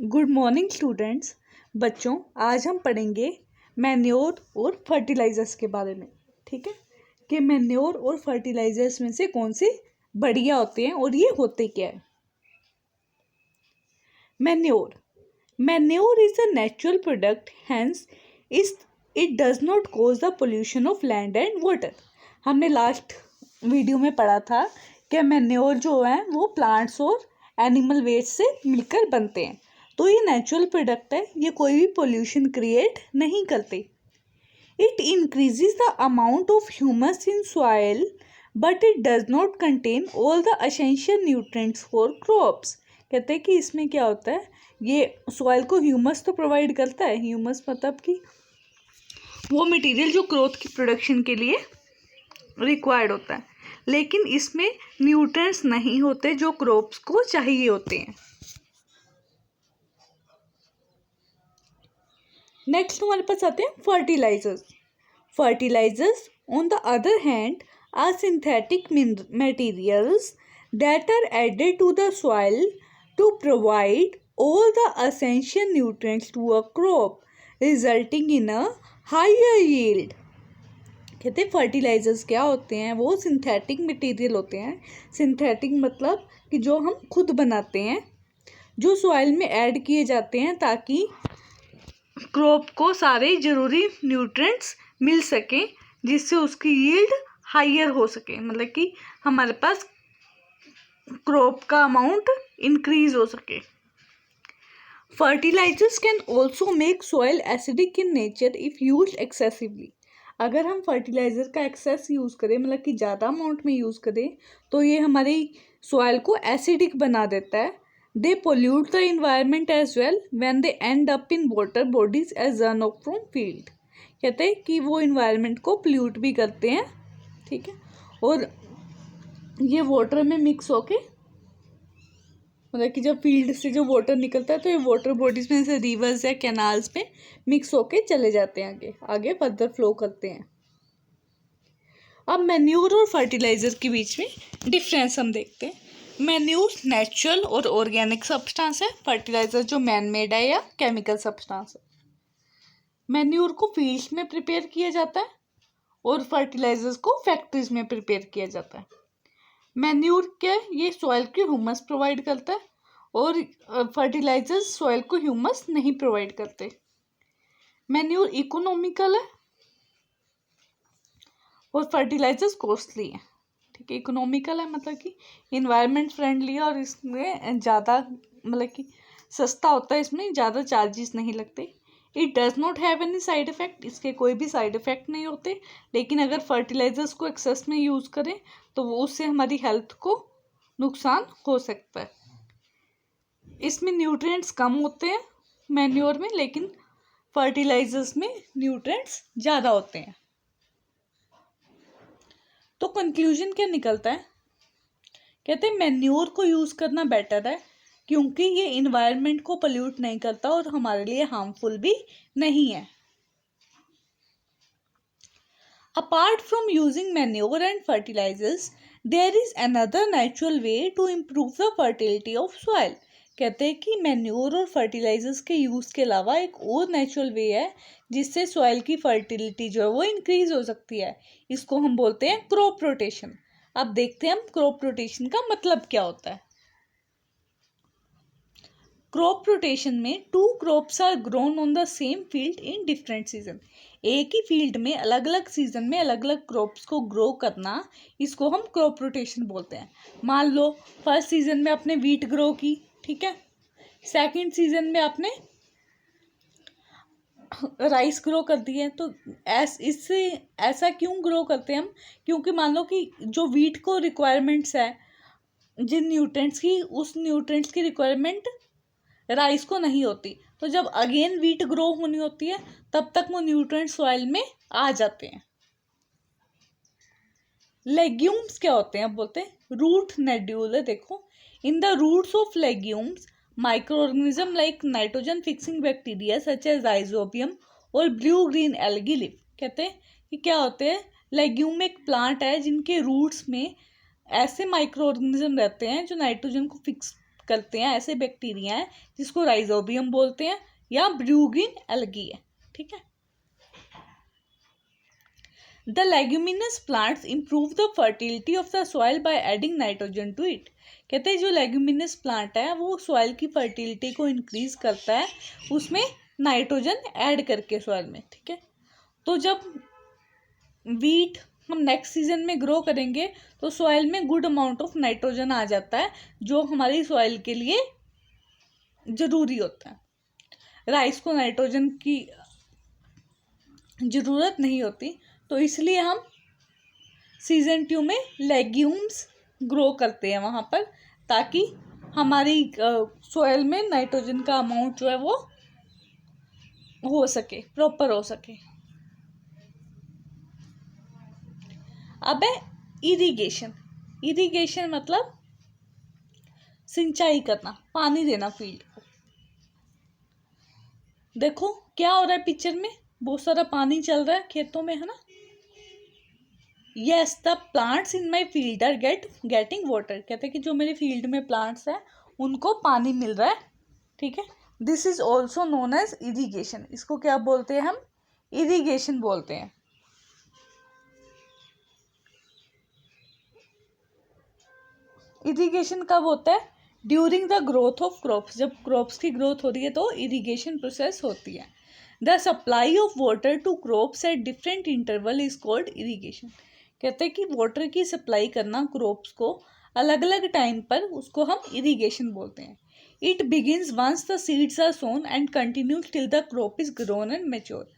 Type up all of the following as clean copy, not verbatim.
Good morning students. बच्चों, आज हम पढ़ेंगे मैन्योर और फर्टिलाइजर्स के बारे में। ठीक है कि मैन्योर और फर्टिलाइजर्स में से कौन से बढ़िया होते हैं और ये होते क्या है। Manure manure is a natural product, hence it does not cause the pollution of land and water. हमने लास्ट वीडियो में पढ़ा था कि मैन्योर जो है वो प्लांट्स और एनिमल वेस्ट से मिलकर बनते हैं, तो ये नेचुरल प्रोडक्ट है, ये कोई भी पोल्यूशन क्रिएट नहीं करते। It increases the amount of humus in soil but it does not contain all the essential nutrients for crops. कहते हैं कि इसमें क्या होता है, ये सॉइल को ह्यूमस तो प्रोवाइड करता है। ह्यूमस मतलब कि वो मटेरियल जो ग्रोथ की प्रोडक्शन के लिए रिक्वायर्ड होता है, लेकिन इसमें न्यूट्रिएंट्स नहीं होते जो क्रॉप्स को चाहिए होते हैं। नेक्स्ट हमारे पास आते हैं fertilisers. Fertilisers on the other hand are synthetic materials that are added to the soil to provide all the essential nutrients to a crop resulting in a higher yield। कहते हैं फर्टिलाइजर्स क्या होते हैं, वो सिंथेटिक मटेरियल होते हैं। Synthetic मतलब कि जो हम खुद बनाते हैं, जो सॉइल में ऐड किए जाते हैं ताकि क्रॉप को सारे ज़रूरी न्यूट्रिएंट्स मिल सकें, जिससे उसकी यील्ड हायर हो सके, मतलब कि हमारे पास क्रॉप का अमाउंट इंक्रीज हो सके। Fertilisers can also make soil acidic in nature if use excessively. अगर हम फर्टिलाइज़र का एक्सेस यूज़ करें, मतलब कि ज़्यादा अमाउंट में यूज़ करें, तो ये हमारी सॉइल को एसिडिक बना देता है। They pollute the environment as well when they end up in water bodies as run off from field. कहते हैं कि वो इन्वायरमेंट को पोल्यूट भी करते हैं, ठीक है, और ये वाटर में मिक्स होके, मतलब कि जब फील्ड से जो वाटर निकलता है तो ये वाटर बॉडीज में से रिवर्स या कैनाल्स में मिक्स होके चले जाते हैं, आगे आगे फर्दर फ्लो करते हैं। अब मैन्योर और फर्टिलाइजर के बीच में डिफरेंस हम देखते हैं। मैन्योर नेचुरल और ऑर्गेनिक सब्सटेंस है, फर्टिलाइजर जो मैन मेड है या केमिकल सब्सटेंस है। मैन्योर को फील्ड्स में प्रिपेयर किया जाता है और फर्टिलाइजर्स को फैक्ट्रीज में प्रिपेयर किया जाता है। मैन्योर क्या है, ये सॉइल की ह्यूमस प्रोवाइड करता है और फर्टिलाइजर्स सॉइल को ह्यूमस नहीं प्रोवाइड करते। मैन्योर इकोनॉमिकल है और फर्टिलाइजर्स कॉस्टली है। ठीक है, इकोनॉमिकल है मतलब कि इन्वायरमेंट फ्रेंडली है और इसमें ज़्यादा, मतलब कि सस्ता होता है, इसमें ज़्यादा चार्जेस नहीं लगते। It does not have any side effect, इसके कोई भी साइड इफ़ेक्ट नहीं होते। लेकिन अगर फर्टिलाइजर्स को एक्सेस में यूज़ करें तो वो उससे हमारी हेल्थ को नुकसान हो सकता है। इसमें न्यूट्रिएंट्स कम होते हैं मैन्योर में, लेकिन फर्टिलाइजर्स में न्यूट्रिएंट्स ज़्यादा होते हैं। तो कंक्लूजन क्या निकलता है, कहते हैं मैन्योर को यूज़ करना बेटर है क्योंकि ये इन्वायरमेंट को पोल्यूट नहीं करता और हमारे लिए हार्मफुल भी नहीं है। Apart from using manure and fertilisers there is another natural way to improve the fertility of soil. कहते हैं कि मैन्योर और फर्टिलाइजर्स के यूज़ के अलावा एक और नेचुरल वे है जिससे सॉइल की फर्टिलिटी जो है वो इंक्रीज हो सकती है। इसको हम बोलते हैं क्रॉप रोटेशन। अब देखते हैं हम क्रॉप रोटेशन का मतलब क्या होता है। क्रॉप रोटेशन में two crops are grown on the same field in different season. एक ही फील्ड में अलग अलग सीजन में अलग अलग क्रॉप्स को ग्रो करना, इसको हम क्रॉप रोटेशन बोलते हैं। मान लो फर्स्ट सीजन में आपने वीट ग्रो की, ठीक है, सेकंड सीजन में आपने राइस ग्रो कर दिए, तो इससे ऐसा क्यों ग्रो करते हैं हम, क्योंकि मान लो कि जो वीट को रिक्वायरमेंट्स है जिन न्यूट्रिएंट्स की, उस न्यूट्रिएंट्स की रिक्वायरमेंट राइस को नहीं होती, तो जब अगेन वीट ग्रो होनी होती है तब तक वो न्यूट्रिएंट सॉइल में आ जाते हैं। लेग्यूम्स क्या होते हैं, अब बोलते हैं रूट नोड्यूल है। देखो, in the roots of legumes microorganism like nitrogen fixing bacteria such as rhizobium और ब्लू ग्रीन एल्गी लिव। कहते हैं कि क्या होते हैं, लेग्यूम एक प्लांट है जिनके रूट्स में ऐसे माइक्रो ऑर्गेनिज्म रहते हैं जो नाइट्रोजन को फिक्स करते हैं ऐसे बैक्टीरिया हैं जिसको राइजोबियम बोलते हैं या ब्रूगिन एल्गी है, ठीक है। The leguminous plants improve the fertility of the soil by adding nitrogen to it. कहते हैं जो लेग्यूमिनस प्लांट है वो सॉइल की फर्टिलिटी को इंक्रीज करता है उसमें नाइट्रोजन ऐड करके सॉइल में, ठीक है। तो जब वीट हम नेक्स्ट सीजन में ग्रो करेंगे तो सॉइल में गुड अमाउंट ऑफ नाइट्रोजन आ जाता है जो हमारी सॉइल के लिए ज़रूरी होता है। राइस को नाइट्रोजन की ज़रूरत नहीं होती, तो इसलिए हम सीजन 2 में लेग्यूम्स ग्रो करते हैं वहाँ पर, ताकि हमारी सॉइल में नाइट्रोजन का अमाउंट जो है वो हो सके, प्रॉपर हो सके। अब है इरिगेशन। इरिगेशन मतलब सिंचाई करना, पानी देना फील्ड को। देखो क्या हो रहा है पिक्चर में, बहुत सारा पानी चल रहा है खेतों में, है ना। Yes, the plants in my field are getting water. कहते हैं कि जो मेरे फील्ड में प्लांट्स हैं उनको पानी मिल रहा है, ठीक है। This is also known as irrigation. इसको क्या बोलते हैं हम, इरिगेशन बोलते हैं। इरिगेशन कब होता है, during the growth of crops. जब क्रॉप्स की ग्रोथ हो रही है तो इरिगेशन प्रोसेस होती है। The supply of water to crops at different interval is called irrigation. कहते हैं कि वाटर की सप्लाई करना क्रॉप्स को अलग अलग टाइम पर, उसको हम इरिगेशन बोलते हैं। It begins once the seeds are sown and continues till the crop is grown and mature.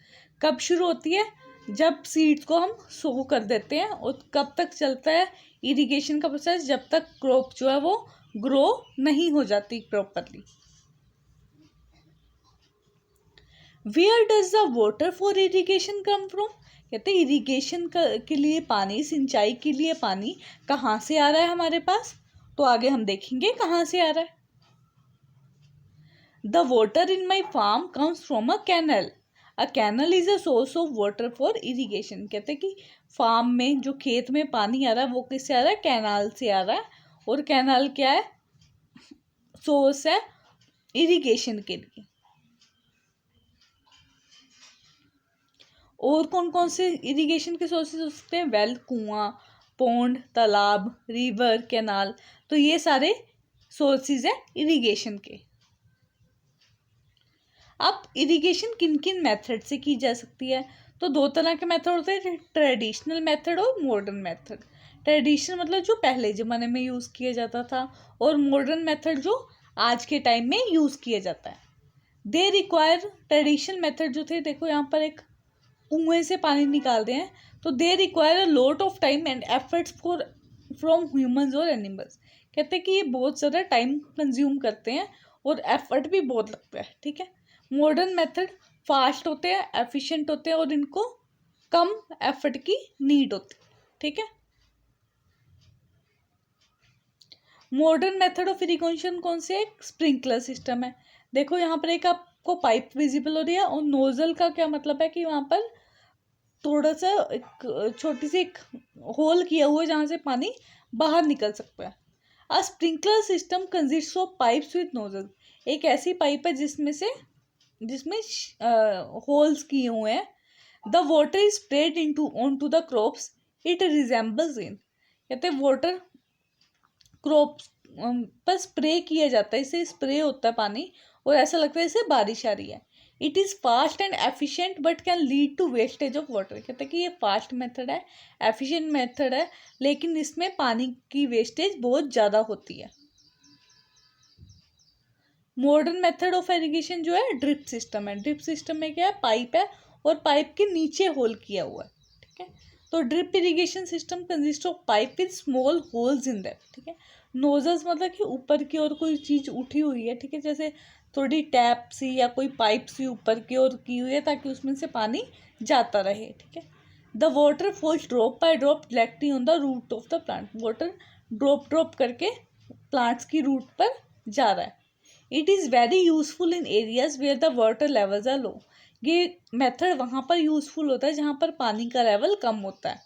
कब शुरू होती है, जब सीड्स को हम सो कर देते हैं, और कब तक चलता है इरिगेशन का प्रोसेस, जब तक क्रॉप जो है वो ग्रो नहीं हो जाती properly. Where does the water for irrigation come from. कहते हैं इरिगेशन के लिए पानी, सिंचाई के लिए पानी कहाँ से आ रहा है हमारे पास, तो आगे हम देखेंगे कहाँ से आ रहा है। The water in my farm comes from a canal. A canal is a source of water for irrigation. कहते हैं कि फार्म में जो खेत में पानी आ रहा है वो किससे आ रहा है, कैनाल से आ रहा है। और कैनाल क्या है, सोर्स है इरिगेशन के लिए। और कौन कौन से इरिगेशन के सोर्सेज हो सकते हैं, वेल, कुआं, पौंड, तालाब, रिवर, कैनाल। तो ये सारे सोर्सेज हैं इरिगेशन के। अब इरिगेशन किन किन मेथड से की जा सकती है, तो दो तरह के मेथड होते हैं, ट्रेडिशनल मेथड और मॉडर्न मेथड। ट्रेडिशनल मतलब जो पहले ज़माने में यूज़ किया जाता था, और मॉडर्न मेथड जो आज के टाइम में यूज़ किया जाता है। दे रिक्वायर, ट्रेडिशनल मेथड जो थे, देखो यहाँ पर एक कुएं से पानी निकाल रहे हैं, तो they require a lot of time and efforts for from humans और एनिमल्स। कहते हैं कि ये बहुत ज़्यादा टाइम कंज्यूम करते हैं और एफर्ट भी बहुत लगता है, ठीक है। मॉडर्न मेथड फास्ट होते हैं, एफिशिएंट होते हैं, और इनको कम एफर्ट की नीड होती है, ठीक है। मॉडर्न मेथड ऑफ इरिगेशन कौन से है, स्प्रिंकलर सिस्टम है। देखो यहाँ पर एक आपको पाइप विजिबल हो रही है, और नोजल का क्या मतलब है कि वहाँ पर थोड़ा सा एक छोटी सी एक होल किया हुआ है जहाँ से पानी बाहर निकल सकता है। A sprinkler system consist of pipes with nozzle. एक ऐसी पाइप है जिसमें होल्स किए हुए हैं। The water is spread into on to the crops, it resembles rain. कहते हैं वाटर क्रॉप्स पर स्प्रे किया जाता है, इससे स्प्रे होता है पानी, और ऐसा लगता है जैसे बारिश आ रही है। It is fast and efficient but can lead to wastage of water. कहते हैं कि ये फास्ट मेथड है, एफिशिएंट मेथड है, लेकिन इसमें पानी की वेस्टेज बहुत ज़्यादा होती है। मॉडर्न मेथड ऑफ इरिगेशन जो है ड्रिप सिस्टम है। ड्रिप सिस्टम में क्या है, पाइप है और पाइप के नीचे होल किया हुआ है, ठीक है। तो drip irrigation system consist of pipe with small holes in that, ठीक है। नोजल्स मतलब कि ऊपर की ओर कोई चीज़ उठी हुई है, ठीक है, जैसे थोड़ी टैप सी या कोई पाइप सी ऊपर की ओर की हुई है ताकि उसमें से पानी जाता रहे, ठीक है। The water falls drop by drop directly on the root of the plant. Water drop करके प्लांट्स की रूट पर जा रहा है। It is very useful in areas where the water levels are low. ये मेथड वहाँ पर यूजफुल होता है जहाँ पर पानी का लेवल कम होता है।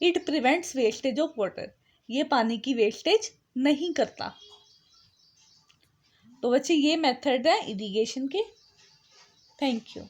It prevents wastage of water. ये पानी की वेस्टेज नहीं करता। तो बच्चे ये मेथड है इरिगेशन के। Thank you.